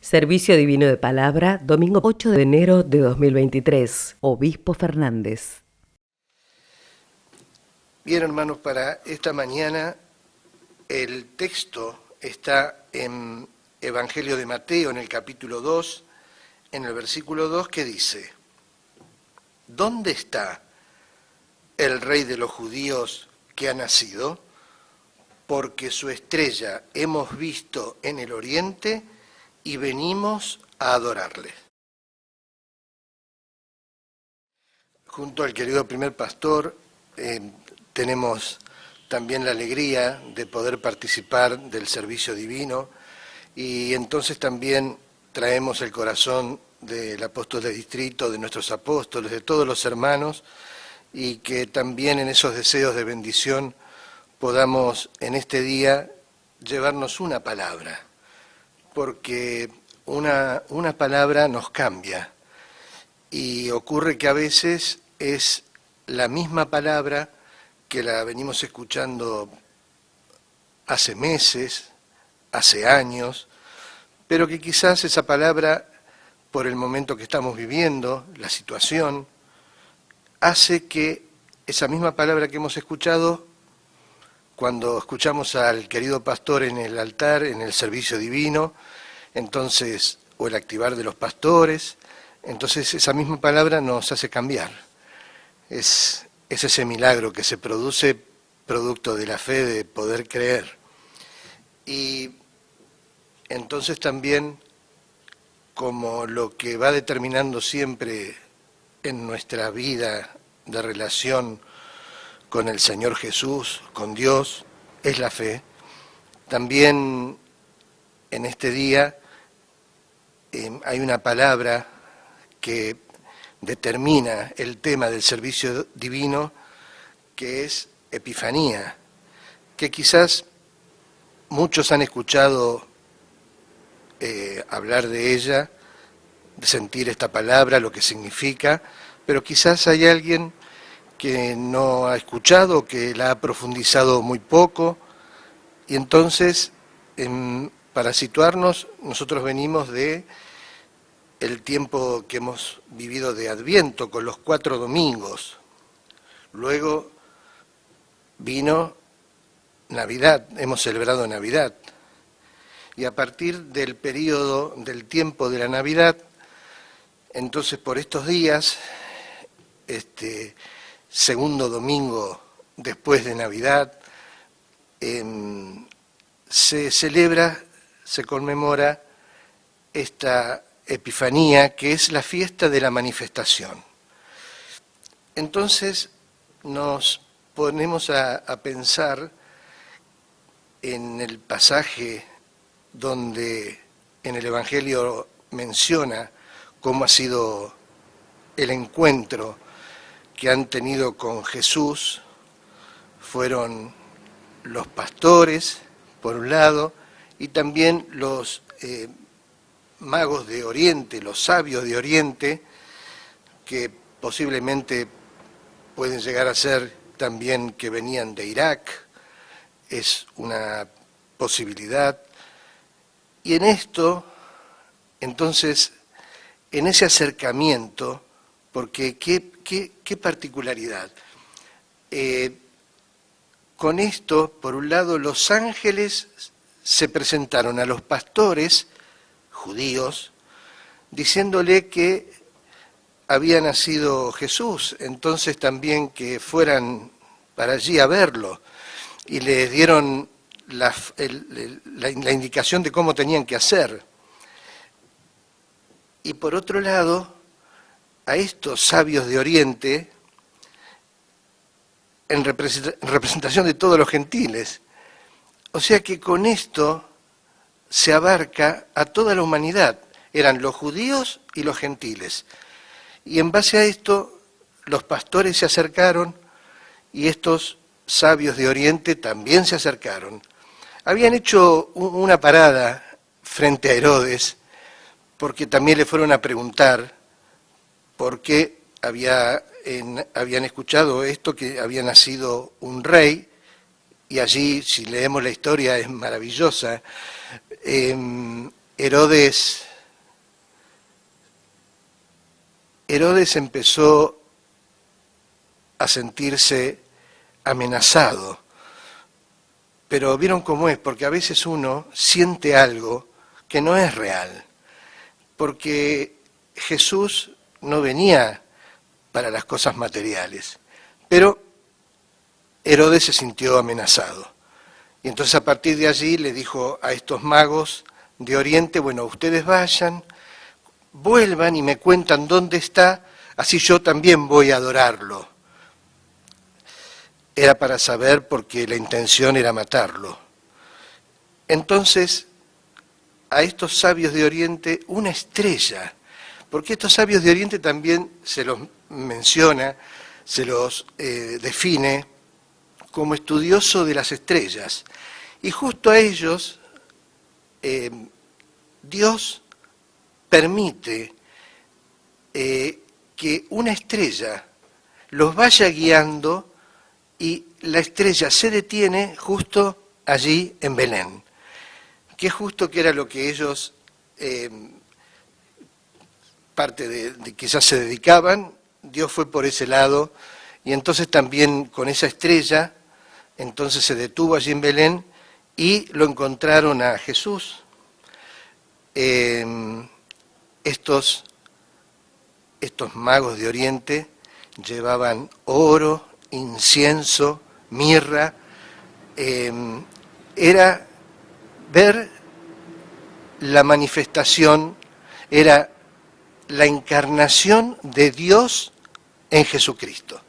Servicio Divino de Palabra, domingo 8 de enero de 2023. Obispo Fernández. Bien, hermanos, para esta mañana el texto está en Evangelio de Mateo, en el capítulo 2, en el versículo 2, que dice: ¿Dónde está el Rey de los judíos que ha nacido? Porque su estrella hemos visto en el oriente y venimos a adorarle. Junto al querido primer pastor, tenemos también la alegría de poder participar del servicio divino, y entonces también traemos el corazón del apóstol de distrito, de nuestros apóstoles, de todos los hermanos, y que también en esos deseos de bendición podamos en este día llevarnos una palabra, porque una palabra nos cambia, y ocurre que a veces es la misma palabra que la venimos escuchando hace meses, hace años, pero que quizás esa palabra, por el momento que estamos viviendo, la situación, hace que esa misma palabra que hemos escuchado, cuando escuchamos al querido pastor en el altar, en el servicio divino, entonces, o el activar de los pastores, entonces esa misma palabra nos hace cambiar. Es ese milagro que se produce producto de la fe, de poder creer. Y entonces también, como lo que va determinando siempre en nuestra vida de relación con el Señor Jesús, con Dios, es la fe, también en este día hay una palabra que determina el tema del servicio divino, que es Epifanía, que quizás muchos han escuchado hablar de ella, de sentir esta palabra, lo que significa, pero quizás hay alguien que no ha escuchado, que la ha profundizado muy poco, y entonces, para situarnos, nosotros venimos de el tiempo que hemos vivido de Adviento, con los 4 domingos. Luego vino Navidad, hemos celebrado Navidad. Y a partir del periodo, del tiempo de la Navidad, entonces por estos días, segundo domingo después de Navidad, se celebra, se conmemora esta Epifanía, que es la fiesta de la manifestación. Entonces nos ponemos a pensar en el pasaje donde en el Evangelio menciona cómo ha sido el encuentro que han tenido con Jesús. Fueron los pastores, por un lado, y también los magos de Oriente, los sabios de Oriente, que posiblemente pueden llegar a ser también que venían de Irak, es una posibilidad. Y en esto, entonces, en ese acercamiento, porque qué particularidad, con esto, por un lado, los ángeles se presentaron a los pastores judíos, diciéndole que había nacido Jesús, entonces también que fueran para allí a verlo, y les dieron la indicación de cómo tenían que hacer. Y por otro lado, a estos sabios de Oriente, en representación de todos los gentiles. O sea que con esto se abarca a toda la humanidad, eran los judíos y los gentiles. Y en base a esto, los pastores se acercaron y estos sabios de Oriente también se acercaron. Habían hecho una parada frente a Herodes, porque también le fueron a preguntar por qué habían escuchado esto, que había nacido un rey, y allí, si leemos la historia, es maravillosa. Herodes Herodes empezó a sentirse amenazado. Pero vieron cómo es, porque a veces uno siente algo que no es real, porque Jesús no venía para las cosas materiales, pero Herodes se sintió amenazado. Y entonces a partir de allí le dijo a estos magos de Oriente, bueno, ustedes vayan, vuelvan y me cuentan dónde está, así yo también voy a adorarlo. Era para saber porque la intención era matarlo. Entonces, a estos sabios de Oriente, una estrella, porque estos sabios de Oriente también se los menciona, se los define como estudioso de las estrellas. Y justo a ellos, Dios permite que una estrella los vaya guiando y la estrella se detiene justo allí en Belén. Que justo que era lo que ellos, parte de quizás se dedicaban, Dios fue por ese lado, y entonces también con esa estrella, entonces se detuvo allí en Belén y lo encontraron a Jesús. Estos magos de Oriente llevaban oro, incienso, mirra, era ver la manifestación, era la encarnación de Dios en Jesucristo.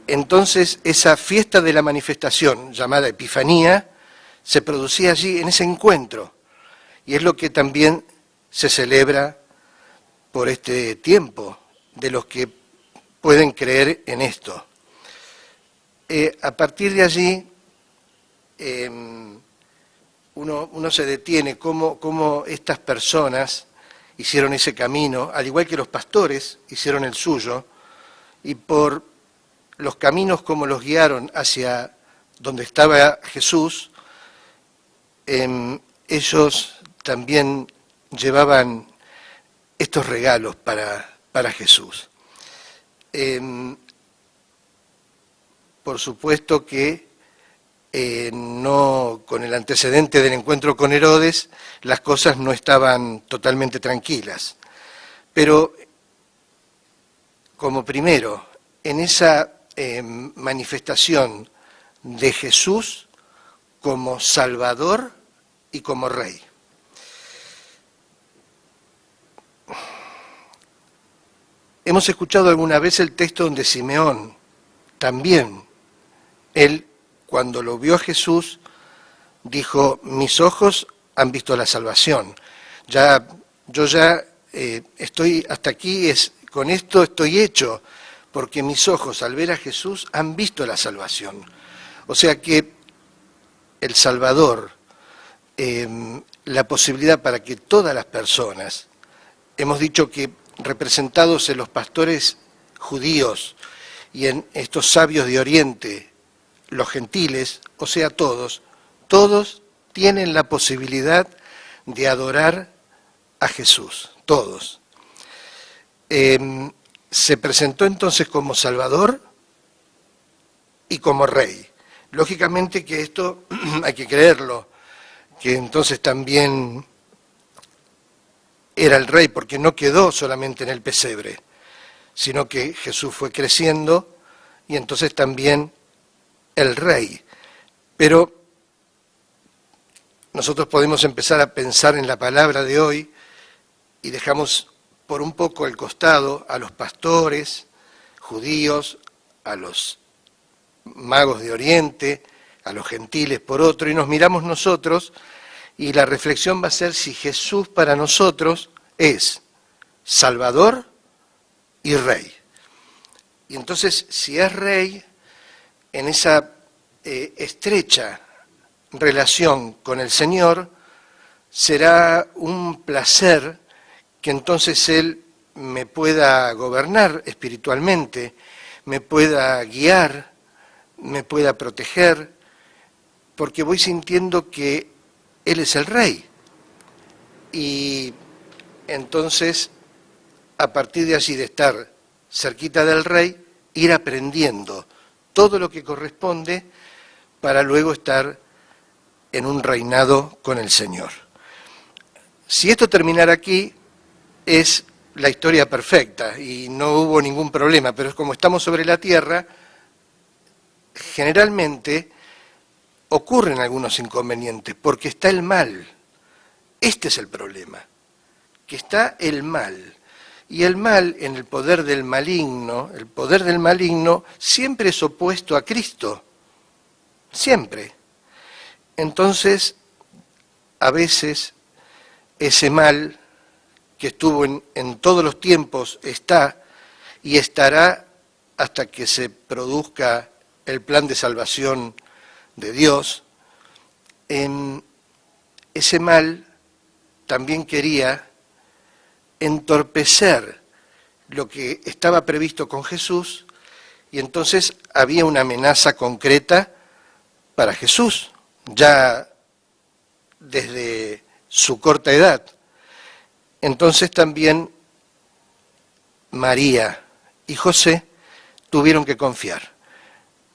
Entonces esa fiesta de la manifestación, llamada Epifanía, se producía allí en ese encuentro, y es lo que también se celebra por este tiempo, de los que pueden creer en esto. A partir de allí, uno se detiene cómo estas personas hicieron ese camino, al igual que los pastores hicieron el suyo, y por los caminos como los guiaron hacia donde estaba Jesús, ellos también llevaban estos regalos para Jesús. Por supuesto que no, con el antecedente del encuentro con Herodes, las cosas no estaban totalmente tranquilas. Pero, como primero, en esa manifestación de Jesús como Salvador y como Rey. Hemos escuchado alguna vez el texto donde Simeón también, él cuando lo vio a Jesús, dijo, mis ojos han visto la salvación. Yo ya estoy hasta aquí, con esto estoy hecho, porque mis ojos al ver a Jesús han visto la salvación. O sea que el Salvador, la posibilidad para que todas las personas, hemos dicho que representados en los pastores judíos y en estos sabios de Oriente, los gentiles, o sea todos tienen la posibilidad de adorar a Jesús, todos. Se presentó entonces como Salvador y como Rey. Lógicamente que esto hay que creerlo, que entonces también era el Rey, porque no quedó solamente en el pesebre, sino que Jesús fue creciendo y entonces también el Rey. Pero nosotros podemos empezar a pensar en la palabra de hoy y dejamos por un poco al costado a los pastores judíos, a los magos de Oriente, a los gentiles por otro, y nos miramos nosotros, y la reflexión va a ser si Jesús para nosotros es Salvador y Rey. Y entonces, si es Rey, en esa estrecha relación con el Señor, será un placer que entonces Él me pueda gobernar espiritualmente, me pueda guiar, me pueda proteger, porque voy sintiendo que Él es el Rey. Y entonces a partir de allí, de estar cerquita del rey, ir aprendiendo todo lo que corresponde para luego estar en un reinado con el Señor. Si esto terminara aquí, es la historia perfecta y no hubo ningún problema, pero como estamos sobre la tierra, generalmente ocurren algunos inconvenientes, porque está el mal. Este es el problema, que está el mal. Y el mal, en el poder del maligno siempre es opuesto a Cristo. Siempre. Entonces, a veces, ese mal que estuvo en todos los tiempos está y estará hasta que se produzca el plan de salvación de Dios. Ese mal también quería entorpecer lo que estaba previsto con Jesús, y entonces había una amenaza concreta para Jesús, ya desde su corta edad. Entonces también María y José tuvieron que confiar.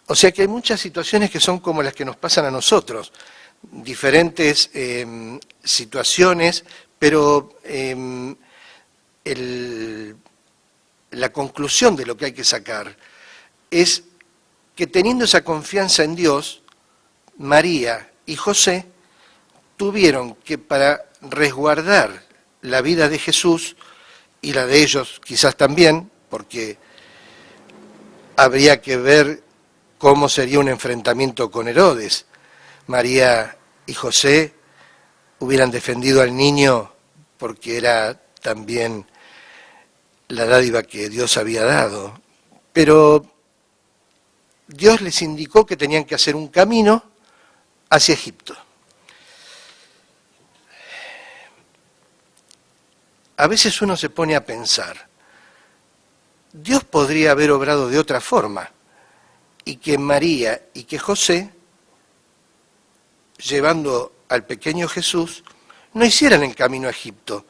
O sea que hay muchas situaciones que son como las que nos pasan a nosotros, diferentes situaciones, pero la conclusión de lo que hay que sacar es que teniendo esa confianza en Dios, María y José tuvieron que, para resguardar la vida de Jesús y la de ellos quizás también, porque habría que ver cómo sería un enfrentamiento con Herodes. María y José hubieran defendido al niño porque era también la dádiva que Dios había dado. Pero Dios les indicó que tenían que hacer un camino hacia Egipto. A veces uno se pone a pensar, Dios podría haber obrado de otra forma, y que María y que José, llevando al pequeño Jesús, no hicieran el camino a Egipto.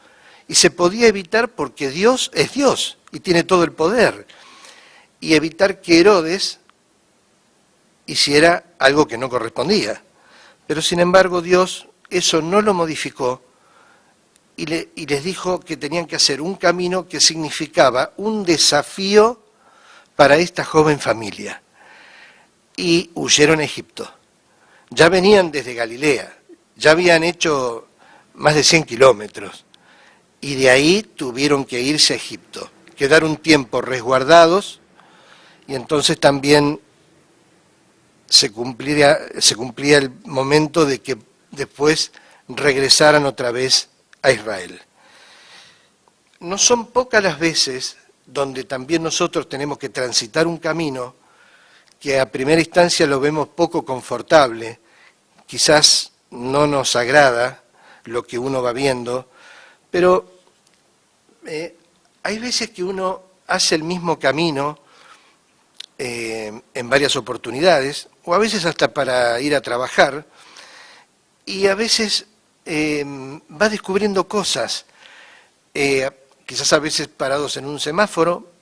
Y se podía evitar porque Dios es Dios y tiene todo el poder. Y evitar que Herodes hiciera algo que no correspondía. Pero sin embargo Dios eso no lo modificó y les dijo que tenían que hacer un camino que significaba un desafío para esta joven familia. Y huyeron a Egipto. Ya venían desde Galilea, ya habían hecho más de 100 kilómetros. Y de ahí tuvieron que irse a Egipto, quedar un tiempo resguardados, y entonces también se cumplía el momento de que después regresaran otra vez a Israel. No son pocas las veces donde también nosotros tenemos que transitar un camino que a primera instancia lo vemos poco confortable, quizás no nos agrada lo que uno va viendo, pero hay veces que uno hace el mismo camino en varias oportunidades, o a veces hasta para ir a trabajar, y a veces va descubriendo cosas. Quizás a veces parados en un semáforo,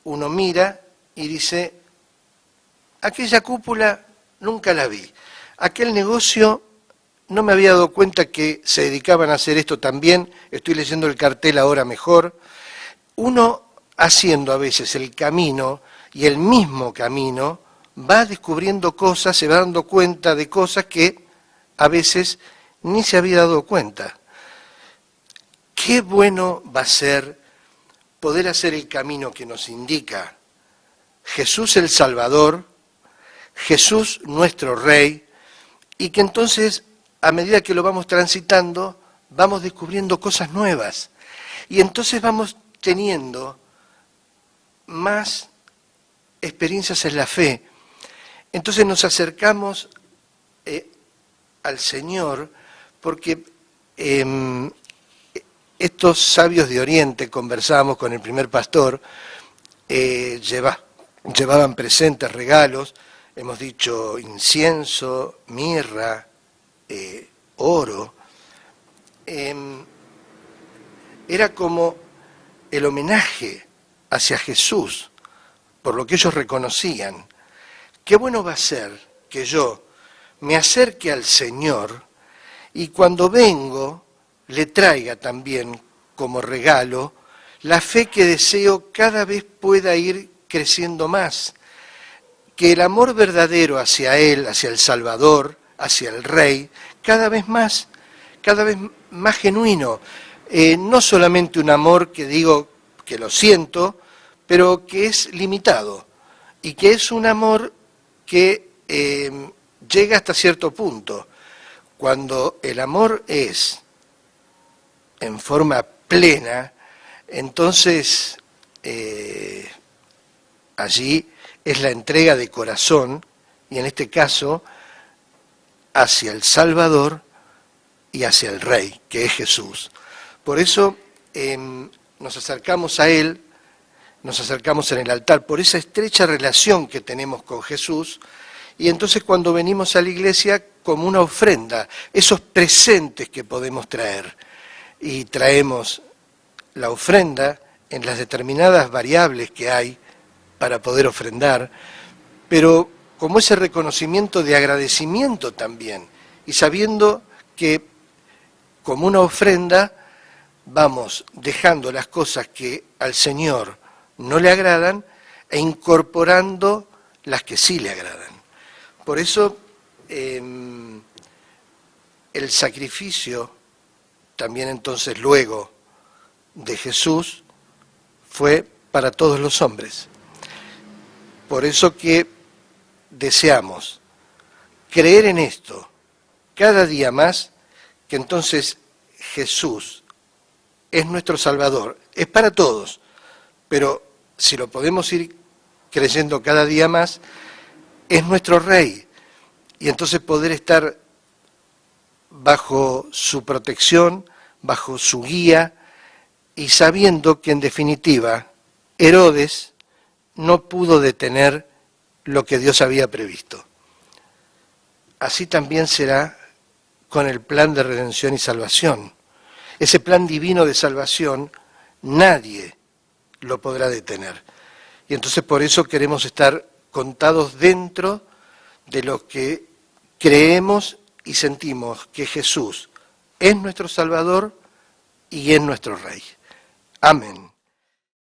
uno mira y dice, aquella cúpula nunca la vi, aquel negocio no me había dado cuenta que se dedicaban a hacer esto también, estoy leyendo el cartel ahora mejor. Uno haciendo a veces el camino y el mismo camino va descubriendo cosas, se va dando cuenta de cosas que a veces ni se había dado cuenta. Qué bueno va a ser poder hacer el camino que nos indica Jesús el Salvador, Jesús nuestro Rey, y que entonces, a medida que lo vamos transitando, vamos descubriendo cosas nuevas. Y entonces vamos teniendo más experiencias en la fe. Entonces nos acercamos al Señor, porque estos sabios de Oriente, conversábamos con el primer pastor, llevaban presentes, regalos, hemos dicho incienso, mirra, oro. Era como el homenaje hacia Jesús, por lo que ellos reconocían. Qué bueno va a ser que yo me acerque al Señor y cuando vengo le traiga también como regalo la fe que deseo cada vez pueda ir creciendo más, que el amor verdadero hacia Él, hacia el Salvador, hacia el Rey, cada vez más genuino, no solamente un amor que digo que lo siento, pero que es limitado y que es un amor que llega hasta cierto punto. Cuando el amor es en forma plena, entonces allí es la entrega de corazón, y en este caso hacia el Salvador y hacia el Rey, que es Jesús. Por eso nos acercamos a Él, nos acercamos en el altar, por esa estrecha relación que tenemos con Jesús, y entonces cuando venimos a la iglesia como una ofrenda, esos presentes que podemos traer, y traemos la ofrenda en las determinadas variables que hay para poder ofrendar, pero como ese reconocimiento de agradecimiento también, y sabiendo que como una ofrenda vamos dejando las cosas que al Señor no le agradan e incorporando las que sí le agradan. Por eso el sacrificio también entonces luego de Jesús fue para todos los hombres. Por eso que deseamos creer en esto cada día más, que entonces Jesús es nuestro Salvador, es para todos, pero si lo podemos ir creyendo cada día más, es nuestro Rey, y entonces poder estar bajo su protección, bajo su guía, y sabiendo que en definitiva Herodes no pudo detener lo que Dios había previsto. Así también será con el plan de redención y salvación. Ese plan divino de salvación, nadie lo podrá detener. Y entonces por eso queremos estar contados dentro de lo que creemos y sentimos que Jesús es nuestro Salvador y es nuestro Rey. Amén.